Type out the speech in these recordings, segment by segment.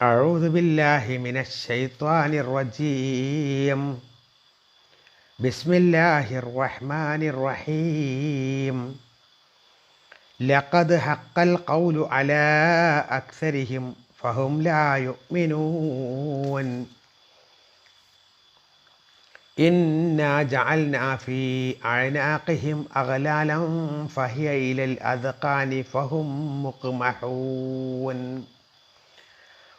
أعوذ بالله من الشيطان الرجيم. بسم الله الرحمن الرحيم. لقد حق القول على أكثرهم فهم لا يؤمنون. إنا جعلنا في أعناقهم أغلالا فهي إلى الأذقان فهم مقمحون.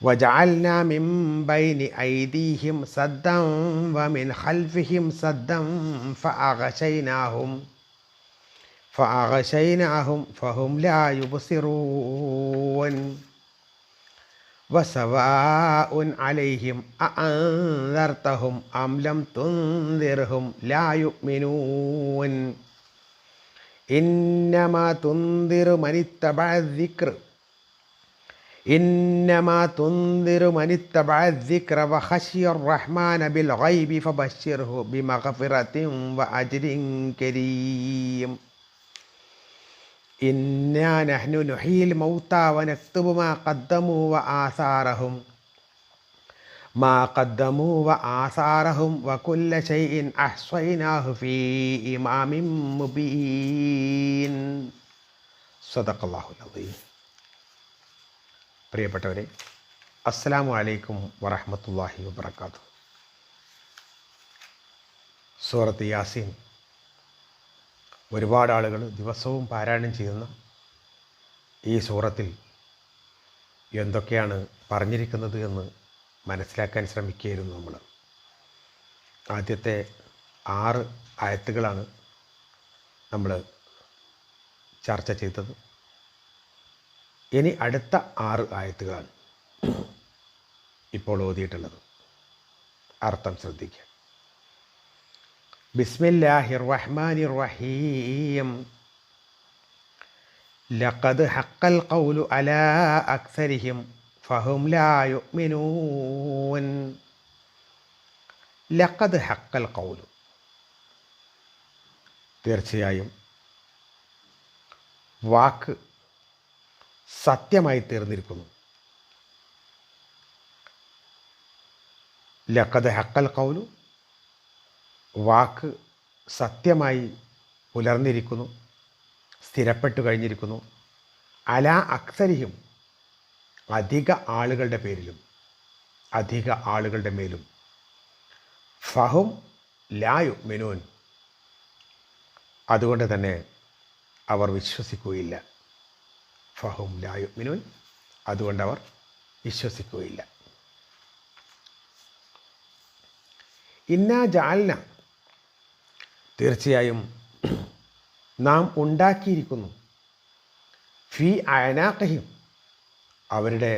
وجعلنا من بين أيديهم سدا ومن خلفهم سدا فأغشيناهم فهم لا يبصرون. وسواء عليهم أأنذرتهم أم لم تنذرهم لا يؤمنون. إنما تنذر من اتبع الذكر وخشي الرحمن بالغيب فبشره بمغفرة وأجر كريم. إنا نحن نحيي الموتى ونكتب ما قدموا وآثارهم وكل شيء أحصيناه في إمام مبين. صدق الله العظيم. പ്രിയപ്പെട്ടവരെ, അസ്സലാമു അലൈക്കും വറഹ്മത്തുള്ളാഹി വബറകാതുഹു. സൂറത്ത് യാസീൻ ഒരുപാട് ആളുകൾ ദിവസവും പാരായണം ചെയ്യുന്ന ഈ സൂറത്തിൽ എന്തൊക്കെയാണ് പറഞ്ഞിരിക്കുന്നത് എന്ന് മനസ്സിലാക്കാൻ ശ്രമിക്കുകയായിരുന്നു നമ്മൾ. ആദ്യത്തെ 6 ആയത്തുകളാണ് നമ്മൾ ചർച്ച ചെയ്തത്. ഇനി അടുത്ത 6 ആയത്തുകളാണ് ഇപ്പോൾ ഓതിയിട്ടുള്ളത്. അർത്ഥം ശ്രദ്ധിക്കുക. ബിസ്മില്ലാഹിർ റഹ്മാനിർ റഹീം. ലഖദ് ഹഖൽ ഖൗലു അലാ അക്സരിഹിം ഫഹും ലാ യുഅ്മിനൂൻ. ലഖദ് ഹഖൽ ഖൗലു, തീർച്ചയായും വാക്ക് സത്യമായി തീർന്നിരിക്കുന്നു. ലഖദ് ഹഖൽ ഖൗലു, വാക്ക് സത്യമായി പുലർന്നിരിക്കുന്നു, സ്ഥിരപ്പെട്ടു കഴിഞ്ഞിരിക്കുന്നു. അലാ അക്സരിഹിം, അധിക ആളുകളുടെ പേരിലും അധിക ആളുകളുടെ മേലും. ഫഹും ലാ യുഅ്മിനൂൻ, അതുകൊണ്ട് തന്നെ അവർ വിശ്വസിക്കുകയില്ല. ഫഹും ലാ യുഅ്മിനൂൻ, അതുകൊണ്ട് അവർ വിശ്വസിക്കുകയില്ല. ഇന്നാ ജഅൽന, തീർച്ചയായും നാം ഉണ്ടാക്കിയിരിക്കുന്നു. ഫീ അഅനാഖിഹിം, അവരുടെ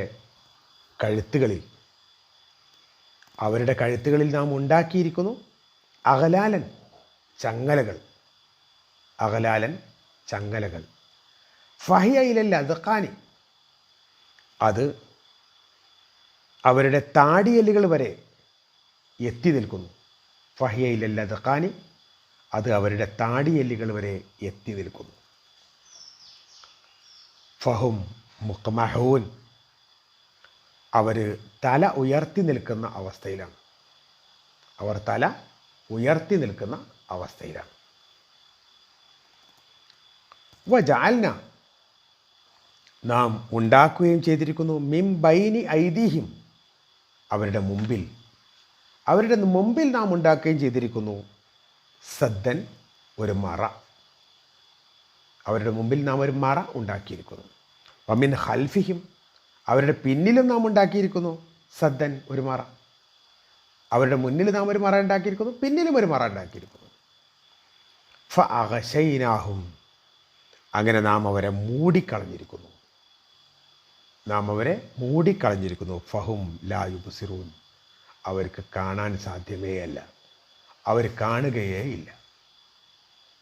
കഴുത്തുകളിൽ നാം ഉണ്ടാക്കിയിരിക്കുന്നു. അഗലാലൻ, ചങ്ങലകൾ. ഫഹിയ ഇലൽ അദ്ഖാനി, അത് അവരുടെ താടിയെല്ലുകൾ വരെ എത്തി നിൽക്കുന്നു. ഫഹിയ ഇലൽ അദ്ഖാനി, അത് അവരുടെ താടിയെല്ലുകൾ വരെ എത്തി നിൽക്കുന്നു. ഫഹും മുഖ്മഹൂൻ, അവർ തല ഉയർത്തി നിൽക്കുന്ന അവസ്ഥയിലാണ്. വജഅൽന, നാം ഉണ്ടാക്കുകയും ചെയ്തിരിക്കുന്നു. മിൻ ബൈനി ഐദീഹിം, അവരുടെ മുമ്പിൽ നാം ഉണ്ടാക്കുകയും ചെയ്തിരിക്കുന്നു. സദ്ദൻ, ഒരു മറ. അവരുടെ മുമ്പിൽ നാം ഒരു മറ ഉണ്ടാക്കിയിരിക്കുന്നു. വമിൻ ഖൽഫിഹിം, അവരുടെ പിന്നിലും നാം ഉണ്ടാക്കിയിരിക്കുന്നു. സദ്ദൻ, ഒരു മറ. അവരുടെ മുന്നിൽ നാം ഒരു മറ ഉണ്ടാക്കിയിരിക്കുന്നു, പിന്നിലും ഒരു മറ ഉണ്ടാക്കിയിരിക്കുന്നു. ഫഅഗ്ശൈനാഹും, അങ്ങനെ നാം അവരെ മൂടിക്കളഞ്ഞിരിക്കുന്നു. ഫഹും ലാ യുബ്സിറൂൻ, അവർക്ക് കാണാൻ സാധ്യമേ അല്ല, അവർ കാണുകയേ ഇല്ല.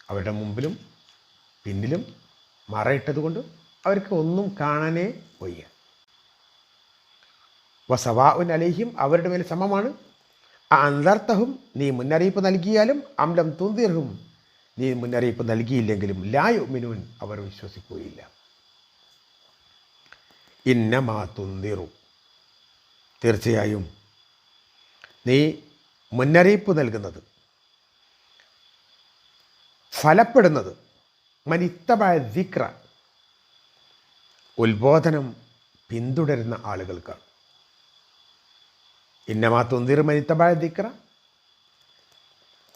അവരുടെ മുമ്പിലും പിന്നിലും മറയിട്ടതുകൊണ്ട് അവർക്ക് ഒന്നും കാണാനേ വയ്യ. വസവാഉൻ അലൈഹിം, അവരുടെ മേൽ സമമാണ്. അൻദർതഹും, നീ മുന്നറിയിപ്പ് നൽകിയാലും, അംലം തുൻദിർഹും, നീ മുന്നറിയിപ്പ് നൽകിയില്ലെങ്കിലും, ലാ യുഅ്മിനൂൻ, അവർ വിശ്വസിക്കുകയില്ല. ഇന്നമാ തുൻദിറു, തീർച്ചയായും നീ മുന്നറിയിപ്പ് നൽകുന്നത്, ഫലപ്പെടുന്നത് മനിത്തബഅ ദിക്ര, ഉത്ബോധനം പിന്തുടരുന്ന ആളുകൾക്കാണ്. ഇന്നമാ തുന്തിർ മനിത്തബഅ ദിക്ര,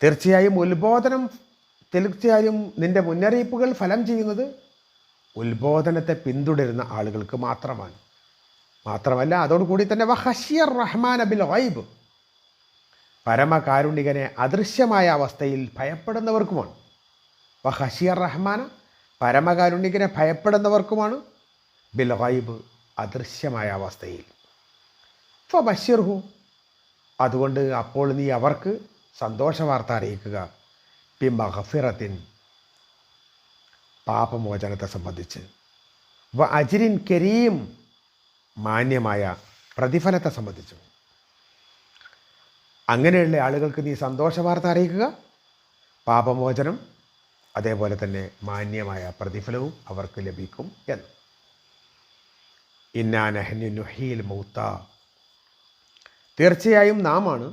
തീർച്ചയായും നിൻ്റെ മുന്നറിയിപ്പുകൾ ഫലം ചെയ്യുന്നത് ഉത്ബോധനത്തെ പിന്തുടരുന്ന ആളുകൾക്ക് മാത്രമാണ്. മാത്രമല്ല അതോടുകൂടി തന്നെ വഖശിയർ റഹ്മാന ബിൽ ഗൈബ്, പരമകാരുണികനെ അദൃശ്യമായ അവസ്ഥയിൽ ഭയപ്പെടുന്നവർക്കുമാണ്. വഖശിയർ റഹ്മാന, പരമകാരുണികനെ ഭയപ്പെടുന്നവർക്കുമാണ്. ബിൽ ഗൈബ്, അദൃശ്യമായ അവസ്ഥയിൽ. ഫബശ്ശിർഹു, അതുകൊണ്ട് അപ്പോൾ നീ അവർക്ക് സന്തോഷവാർത്ത അറിയിക്കുക. ബി മഗ്ഫിറത്തിൻ, പാപമോചനത്തെ സംബന്ധിച്ച്. വ അജ്രിൻ കരീം, മാന്യമായ പ്രതിഫലത്തെ സംബന്ധിച്ചു. അങ്ങനെയുള്ള ആളുകൾക്ക് നീ സന്തോഷവാർത്ത അറിയിക്കുക. പാപമോചനം, അതേപോലെ തന്നെ മാന്യമായ പ്രതിഫലവും അവർക്ക് ലഭിക്കും എന്ന്. ഇന്നാ നഹ്നു നുഹ്യിൽ മൗത്ത, തീർച്ചയായും നാമാണ്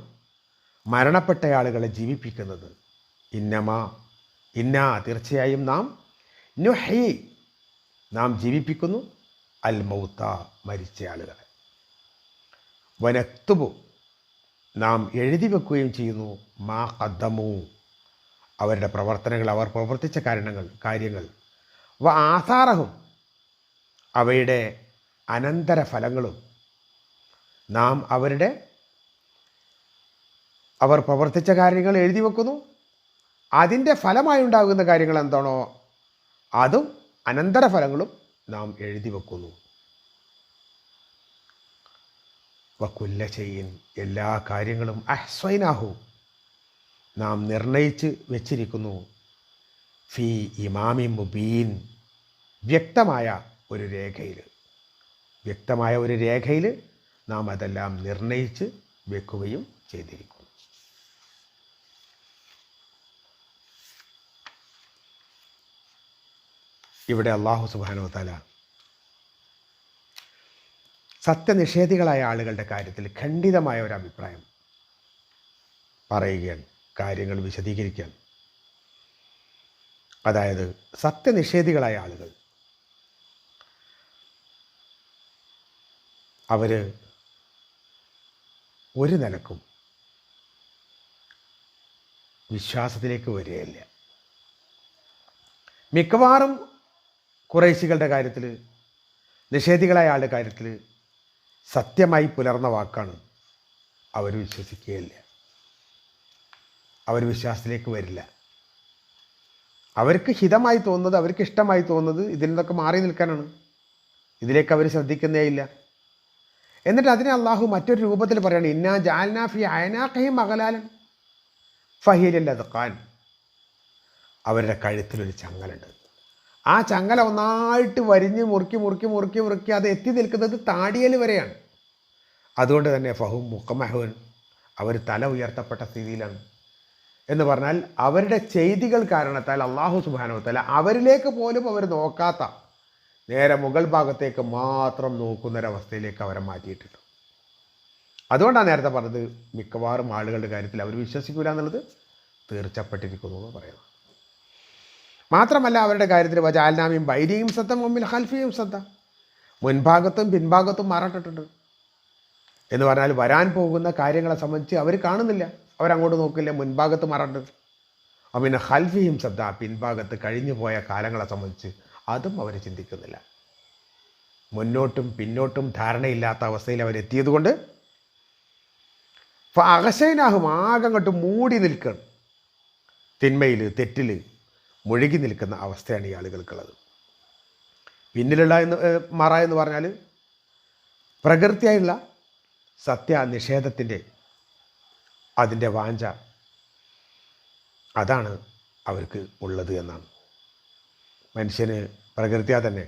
മരണപ്പെട്ട ആളുകളെ ജീവിപ്പിക്കുന്നത്. ഇന്നാ തീർച്ചയായും നാം, നുഹി നാം ജീവിപ്പിക്കുന്നു, അൽ മൗത്ത മരിച്ച ആളുകളെ. വനക്തുബു നാം എഴുതി വെക്കുകയും ചെയ്യുന്നു, മാ ഖദ്ദമു അവരുടെ പ്രവർത്തനങ്ങൾ, അവർ പ്രവർത്തിച്ച കാര്യങ്ങൾ. വ ആസാറഹും അവയുടെ അനന്തരഫലങ്ങളും നാം അവർ പ്രവർത്തിച്ച കാര്യങ്ങൾ എഴുതി വെക്കുന്നു. അതിൻ്റെ ഫലമായി ഉണ്ടാകുന്ന കാര്യങ്ങൾ എന്താണോ അതും അനന്തരഫലങ്ങളും നാം എഴുതി വെക്കുന്നു. വകുല്ല ഷൈഇൻ, എല്ലാ കാര്യങ്ങളും അഹ്സൈനാഹു നാം നിർണയിച്ച് വെച്ചിരിക്കുന്നു. ഫി ഇമാമി മുബീൻ, വ്യക്തമായ ഒരു രേഖയിൽ നാം അതെല്ലാം നിർണയിച്ച് വെക്കുകയും ചെയ്തിരിക്കുന്നു. ഇവിടെ അല്ലാഹു സുബ്ഹാനഹു വ തആല സത്യനിഷേധികളായ ആളുകളുടെ കാര്യത്തിൽ ഖണ്ഡിതമായ ഒരു അഭിപ്രായം പറയുകയാണ്, കാര്യങ്ങൾ വിശദീകരിക്കാൻ. അതായത് സത്യനിഷേധികളായ ആളുകൾ അവർ ഒരു നിലക്കും വിശ്വാസത്തിലേക്ക് വരികയില്ല. മിക്കവാറും ഖുറൈശികളുടെ കാര്യത്തിൽ, നിഷേധികളായ ആളുടെ കാര്യത്തിൽ സത്യമായി പുലർന്ന വാക്കാണ്. അവർ വിശ്വസിക്കുകയില്ല, അവർ വിശ്വാസത്തിലേക്ക് വരില്ല. അവർക്ക് ഹിതമായി തോന്നുന്നത്, അവർക്ക് ഇഷ്ടമായി തോന്നുന്നത് ഇതിൽ നിന്നൊക്കെ മാറി നിൽക്കാനാണ്. ഇതിലേക്ക് അവർ ശ്രദ്ധിക്കുന്നേ ഇല്ല. എന്നിട്ട് അതിനെ അള്ളാഹു മറ്റൊരു രൂപത്തിൽ പറയുകയാണ്, ഇന്നാ ജഅൽനാ ഫീ അഅനാഖിഹിം അഗ്ലാലൻ ഫഹിയ ലിൽ അദ്ഖാൻ, അവരുടെ കഴുത്തിലൊരു ചങ്ങലുണ്ട്. ആ ചങ്ങല ഒന്നായിട്ട് വരിഞ്ഞ് മുറുക്കി അത് എത്തി നിൽക്കുന്നത് താടിയൽ വരെയാണ്. അതുകൊണ്ട് തന്നെ ഫഹും മുഖമഹുൻ, അവർ തല ഉയർത്തപ്പെട്ട സ്ഥിതിയിലാണ്. എന്ന് പറഞ്ഞാൽ അവരുടെ ചെയ്തികൾ കാരണത്താൽ അല്ലാഹു സുബ്ഹാനഹു വ തആല അവരിലേക്ക് പോലും അവർ നോക്കാത്ത, നേരെ മുകൾ ഭാഗത്തേക്ക് മാത്രം നോക്കുന്നൊരവസ്ഥയിലേക്ക് അവരെ മാറ്റിയിട്ടുണ്ട്. അതുകൊണ്ടാണ് നേരത്തെ പറഞ്ഞത് മിക്കവാറും ആളുകളുടെ കാര്യത്തിൽ അവർ വിശ്വസിക്കില്ല എന്നുള്ളത് തീർച്ചപ്പെട്ടിരിക്കുന്നു എന്ന് പറയുന്നത്. മാത്രമല്ല അവരുടെ കാര്യത്തിൽ വജഅൽനാമിൻ ബൈനിഹിം സദ്ദൻ വമിൻ ഖൽഫിഹിം സദ്ദ, മുൻഭാഗത്തും പിൻഭാഗത്തും മറട്ടിട്ടുണ്ട്. എന്ന് പറഞ്ഞാൽ വരാൻ പോകുന്ന കാര്യങ്ങളെ സംബന്ധിച്ച് അവർ കാണുന്നില്ല, അവരങ്ങോട്ട് നോക്കില്ല. മുൻഭാഗത്ത് മറണ്ട്, വമിൻ ഖൽഫിഹിം സദ്ദ, പിൻഭാഗത്ത് കഴിഞ്ഞു പോയ കാലങ്ങളെ സംബന്ധിച്ച് അതും അവർ ചിന്തിക്കുന്നില്ല. മുന്നോട്ടും പിന്നോട്ടും ധാരണയില്ലാത്ത അവസ്ഥയിൽ അവരെത്തിയതുകൊണ്ട് ഫഅഗ്ശൈനാഹും, ആകങ്ങോട്ട് മൂടി നിൽക്കണം, തിന്മയിൽ തെറ്റിൽ മുഴുകി നിൽക്കുന്ന അവസ്ഥയാണ് ഈ ആളുകൾക്കുള്ളത്. പിന്നിലുള്ള മറ എന്ന് പറഞ്ഞാൽ പ്രകൃതിയായുള്ള സത്യനിഷേധത്തിൻ്റെ അതിൻ്റെ വാഞ്ച, അതാണ് അവർക്ക് ഉള്ളത് എന്നാണ്. മനുഷ്യന് പ്രകൃതിയാ തന്നെ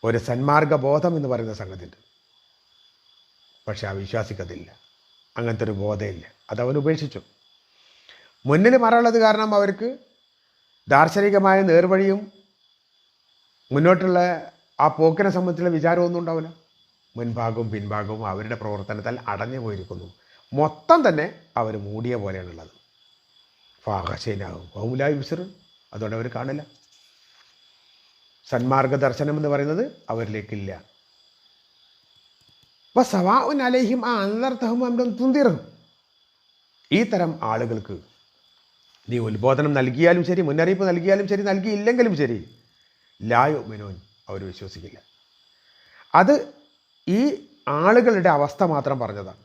ഒരു സന്മാർഗ ബോധം എന്ന് പറയുന്ന സംഗതിയുണ്ട്. പക്ഷെ ആ വിശ്വാസിക്കതില്ല, അങ്ങനത്തെ ഒരു ബോധമില്ല. അതവൻ ഉപേക്ഷിച്ചു. മുന്നിൽ മറയുള്ളത് കാരണം അവർക്ക് ദാർശനികമായ നേർവഴിയും മുന്നോട്ടുള്ള ആ പോക്കിനെ സംബന്ധിച്ചുള്ള വിചാരമൊന്നും ഉണ്ടാവില്ല. മുൻഭാഗവും പിൻഭാഗവും അവരുടെ പ്രവർത്തനത്താൽ അടഞ്ഞു പോയിരിക്കുന്നു. മൊത്തം തന്നെ അവർ മൂടിയ പോലെയാണുള്ളത്. ഫാഹശേനാകും ബഹുലായി വിസർ, അതുകൊണ്ട് അവർ കാണില്ല. സന്മാർഗ ദർശനം എന്ന് പറയുന്നത് അവരിലേക്കില്ല. അപ്പോൾ സവാഉൻ അലൈഹിം ആ അൻദർതഹും അം ലം തുൻദിർഹും, ഈ തരം ആളുകൾക്ക് നീ ഉത്ബോധനം നൽകിയാലും ശരി, മുന്നറിയിപ്പ് നൽകിയാലും ശരി, നൽകിയില്ലെങ്കിലും ശരി, ലാ യുഅ്മിനൂൻ, അവർ വിശ്വസിക്കില്ല. അത് ഈ ആളുകളുടെ അവസ്ഥ മാത്രം പറഞ്ഞതാണ്.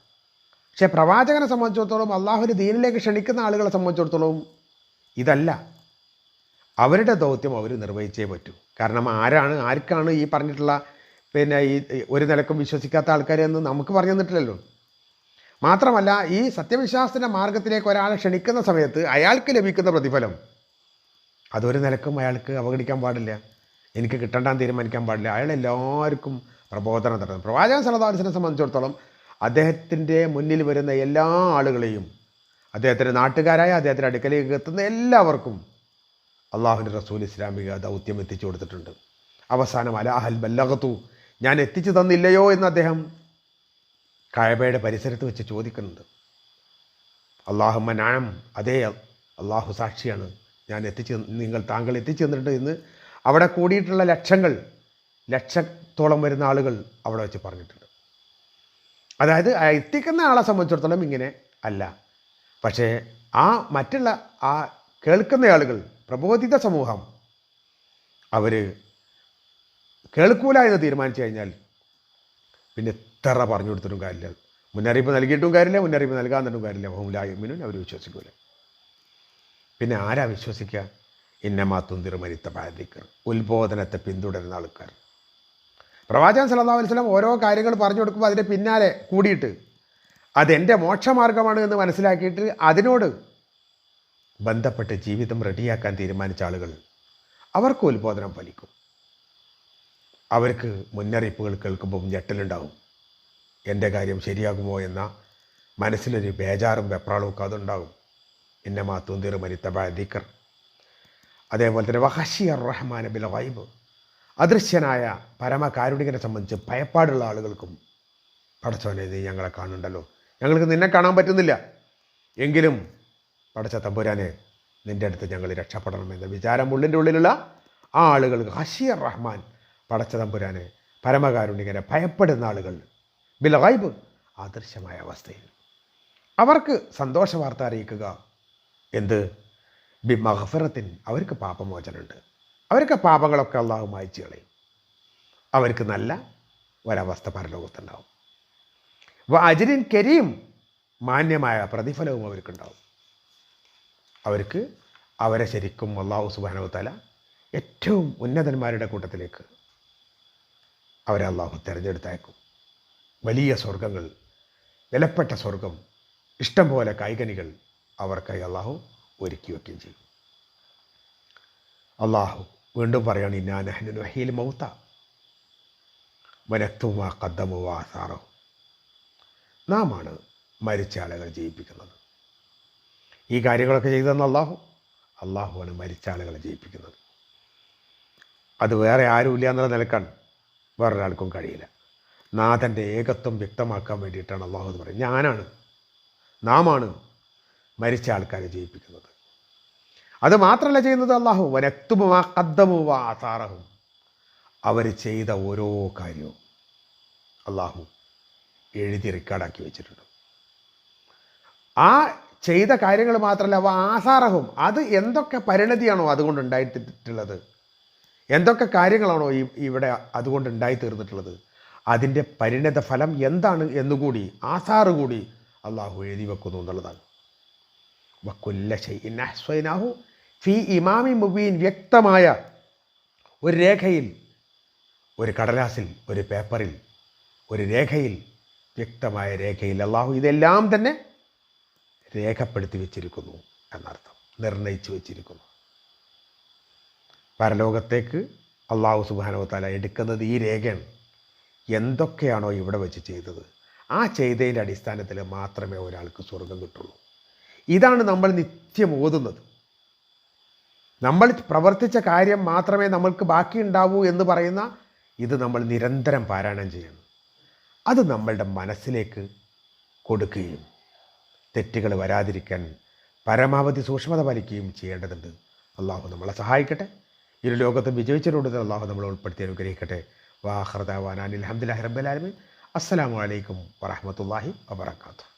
പക്ഷേ പ്രവാചകനെ സംബന്ധിച്ചിടത്തോളം, അള്ളാഹുവിൻ്റെ ദീനിലേക്ക് ക്ഷണിക്കുന്ന ആളുകളെ സംബന്ധിച്ചിടത്തോളം ഇതല്ല. അവരുടെ ദൗത്യം അവർ നിർവഹിച്ചേ പറ്റൂ. കാരണം ആർക്കാണ് ഈ പറഞ്ഞിട്ടുള്ള ഈ ഒരു നിലക്കും വിശ്വസിക്കാത്ത ആൾക്കാരെന്ന് നമുക്ക് പറഞ്ഞു തന്നിട്ടില്ലല്ലോ. മാത്രമല്ല, ഈ സത്യവിശ്വാസത്തിൻ്റെ മാർഗത്തിലേക്ക് ഒരാളെ ക്ഷണിക്കുന്ന സമയത്ത് അയാൾക്ക് ലഭിക്കുന്ന പ്രതിഫലം അതൊരു നിലക്കും അയാൾക്ക് അവഗണിക്കാൻ പാടില്ല, എനിക്ക് കിട്ടണ്ടാന്ന് തീരുമാനിക്കാൻ പാടില്ല. അയാൾ എല്ലാവർക്കും പ്രബോധനം നടത്തും. പ്രവാചകൻ സല്ലല്ലാഹു അലൈഹി വസല്ലം സംബന്ധിച്ചിടത്തോളം അദ്ദേഹത്തിൻ്റെ മുന്നിൽ വരുന്ന എല്ലാ ആളുകളെയും, അദ്ദേഹത്തിൻ്റെ നാട്ടുകാരായ അദ്ദേഹത്തിൻ്റെ അടുക്കലേക്ക് എത്തുന്ന എല്ലാവർക്കും അള്ളാഹുവിൻ്റെ റസൂൽ ഇസ്ലാമിക ദൗത്യം എത്തിച്ചു കൊടുത്തിട്ടുണ്ട്. അവസാനം അലാഹൽ ബല്ലഗതു, ഞാൻ എത്തിച്ചു തന്നില്ലയോ എന്ന് അദ്ദേഹം കഅബയുടെ പരിസരത്ത് വെച്ച് ചോദിക്കുന്നുണ്ട്. അല്ലാഹുമ്മ നഅം, അതേ അള്ളാഹു സാക്ഷിയാണ്, താങ്കൾ എത്തിച്ചു തന്നിട്ടുണ്ട് എന്ന് അവിടെ കൂടിയിട്ടുള്ള ലക്ഷത്തോളം വരുന്ന ആളുകൾ അവിടെ വെച്ച് പറഞ്ഞിട്ടുണ്ട്. അതായത് എത്തിക്കുന്ന ആളെ സംബന്ധിച്ചിടത്തോളം ഇങ്ങനെ അല്ല. പക്ഷേ മറ്റുള്ള കേൾക്കുന്ന ആളുകൾ, പ്രബോധിത സമൂഹം, അവർ കേൾക്കൂല എന്ന് തീരുമാനിച്ചു കഴിഞ്ഞാൽ പിന്നെ എത്ര പറഞ്ഞു കൊടുത്തിട്ടും കാര്യമില്ല, മുന്നറിയിപ്പ് നൽകിയിട്ടും കാര്യമില്ല, മുന്നറിയിപ്പ് നൽകാന്നിട്ടും കാര്യമില്ല. ഹും ലാ യുഅ്മിനൂൻ, അവർ വിശ്വസിക്കൂല. പിന്നെ ആരാ വിശ്വസിക്കുക? ഇന്നമാ തുൻദിറു മൻ ഇത്തബഅ ദിക്ർ, ഉത്ബോധനത്തെ പിന്തുടരുന്ന ആൾക്കാർ. പ്രവാചകൻ സല്ലല്ലാഹു അലൈഹി വസല്ലം ഓരോ കാര്യങ്ങൾ പറഞ്ഞു കൊടുക്കുമ്പോൾ അതിൻ്റെ പിന്നാലെ കൂടിയിട്ട് അതെൻ്റെ മോക്ഷമാർഗമാണ് എന്ന് മനസ്സിലാക്കിയിട്ട് അതിനോട് ബന്ധപ്പെട്ട് ജീവിതം റെഡിയാക്കാൻ തീരുമാനിച്ച ആളുകൾ, അവർക്ക് ഉത്ബോധനം ഫലിക്കും. അവർക്ക് മുന്നറിയിപ്പുകൾ കേൾക്കുമ്പോൾ ഞെട്ടലുണ്ടാവും. എൻ്റെ കാര്യം ശരിയാകുമോ എന്ന മനസ്സിലൊരു ബേജാറും വെപ്രാളവും ഒക്കെ അതുണ്ടാകും. ഇന്നമാ തുൻദിറു മൻ ഇത്തബഅ ദിക്ർ. അതേപോലെ തന്നെ വഖശിയർ റഹ്മാന ബിൽ ഗൈബ്, അദൃശ്യനായ പരമകാരുണികനെ സംബന്ധിച്ച് ഭയപ്പാടുള്ള ആളുകൾക്കും, പടച്ചവനെ നീ ഞങ്ങളെ കാണുന്നുണ്ടല്ലോ, ഞങ്ങൾക്ക് നിന്നെ കാണാൻ പറ്റുന്നില്ല, എങ്കിലും പടച്ച തമ്പുരാനെ നിൻ്റെ അടുത്ത് ഞങ്ങൾ രക്ഷപ്പെടണമെന്ന വിചാരം ഉള്ളിൻ്റെ ഉള്ളിലുള്ള ആ ആളുകൾക്ക് ഖശിയർ റഹ്മാൻ, പടച്ച തമ്പുരാനെ പരമകാരുണികനെ ഭയപ്പെടുന്ന ആളുകൾ, ബിൽ ഗൈബ്, അദൃശ്യമായ അവസ്ഥയിൽ അവർക്ക് സന്തോഷ വാർത്ത അറിയിക്കുക. എന്ത്? ബി മഗ്ഫിറത്തിൻ, അവർക്ക് പാപമോചനമുണ്ട്, അവർക്ക് പാപങ്ങളൊക്കെ അള്ളാഹു മായ്ച്ചു കളയും, അവർക്ക് നല്ല ഒരവസ്ഥ പരലോകത്തുണ്ടാവും. അജ്രിൻ കരീം, മാന്യമായ പ്രതിഫലവും അവർക്കുണ്ടാവും. അവരെ ശരിക്കും അള്ളാഹു സുബ്ഹാനഹു വ തആല ഏറ്റവും ഉന്നതന്മാരുടെ കൂട്ടത്തിലേക്ക് അവരെ അള്ളാഹു തിരഞ്ഞെടുത്തയക്കും. വലിയ സ്വർഗങ്ങൾ, വിലപ്പെട്ട സ്വർഗം, ഇഷ്ടം പോലെ കൈകനികൾ അവർക്കായി അള്ളാഹു ഒരുക്കി വയ്ക്കുകയും ചെയ്യും. അള്ളാഹു വീണ്ടും പറയുകയാണ്, ഇന്നാ നഹ്നു നുഹ്യിൽ മൗത വനക്തുബു മാ ഖദ്ദമു വ ആസാറഹും, നാമാണ് മരിച്ച ആളുകൾ ജീവിപ്പിക്കുന്നത്. ഈ കാര്യങ്ങളൊക്കെ ചെയ്തെന്ന് അള്ളാഹുവാണ് മരിച്ച ആളുകളെ ജീവിപ്പിക്കുന്നത്. അത് വേറെ ആരുമില്ല എന്നുള്ള നിലക്കാണ്, വേറൊരാൾക്കും കഴിയില്ല. നാഥൻ്റെ ഏകത്വം വ്യക്തമാക്കാൻ വേണ്ടിയിട്ടാണ് അള്ളാഹു എന്ന് പറയുന്നത്. നാമാണ് മരിച്ച ആൾക്കാരെ ജീവിപ്പിക്കുന്നത്. അത് മാത്രമല്ല ചെയ്യുന്നത് അള്ളാഹു, വനക്തുബു മാ ഖദ്ദമു വ ആസാറഹും, അവർ ചെയ്ത ഓരോ കാര്യവും അള്ളാഹു എഴുതി റെക്കോർഡാക്കി വെച്ചിട്ടുണ്ട്. ആ ചെയ്ത കാര്യങ്ങൾ മാത്രമല്ല, ആസാറഹും, അത് എന്തൊക്കെ പരിണതിയാണോ അതുകൊണ്ട് ഉണ്ടായിട്ടുള്ളത്, എന്തൊക്കെ കാര്യങ്ങളാണോ ഇവിടെ അതുകൊണ്ട് ഉണ്ടായിത്തീർന്നിട്ടുള്ളത്, അതിൻ്റെ പരിണത ഫലം എന്താണ് എന്നുകൂടി, ആസാറ് കൂടി അള്ളാഹു എഴുതി വെക്കുന്നു എന്നുള്ളതാണ്. വകുല്ല ശൈഇൻ അഹ്സൈനാഹു ഫീ ഇമാമിൻ മുബീൻ, വ്യക്തമായ ഒരു രേഖയിൽ, ഒരു കടലാസിൽ, ഒരു പേപ്പറിൽ, ഒരു രേഖയിൽ, വ്യക്തമായ രേഖയിൽ അള്ളാഹു ഇതെല്ലാം തന്നെ രേഖപ്പെടുത്തി വെച്ചിരിക്കുന്നു എന്നർത്ഥം, നിർണയിച്ചു വെച്ചിരിക്കുന്നു. പരലോകത്തേക്ക് അള്ളാഹു സുബ്ഹാനഹു വ തആല എടുക്കുന്നത് ഈ രേഖയാണ്. എന്തൊക്കെയാണോ ഇവിടെ വെച്ച് ചെയ്തത്, ആ ചെയ്തതിൻ്റെ അടിസ്ഥാനത്തിൽ മാത്രമേ ഒരാൾക്ക് സ്വർഗം കിട്ടുള്ളൂ. ഇതാണ് നമ്മൾ നിത്യം ഓതുന്നത്. നമ്മൾ പ്രവർത്തിച്ച കാര്യം മാത്രമേ നമ്മൾക്ക് ബാക്കിയുണ്ടാവൂ എന്ന് പറയുന്ന ഇത് നമ്മൾ നിരന്തരം പാരായണം ചെയ്യണം. അത് നമ്മളുടെ മനസ്സിലേക്ക് കൊടുക്കുകയും തെറ്റുകൾ വരാതിരിക്കാൻ പരമാവധി സൂക്ഷ്മത പാലിക്കുകയും ചെയ്യേണ്ടതുണ്ട്. അള്ളാഹു നമ്മളെ സഹായിക്കട്ടെ. ഈ ലോകത്ത് വിജയിച്ചതിലൂടെ അള്ളാഹു നമ്മളെ ഉൾപ്പെടുത്തി അനുഗ്രഹിക്കട്ടെ. വാഹൃദാവാനാൻ അൽഹംദുലില്ലാഹി റബ്ബിൽ ആലമീൻ. അസ്സലാമു അലൈക്കും വറഹ്മത്തുള്ളാഹി വബറകാതുഹു.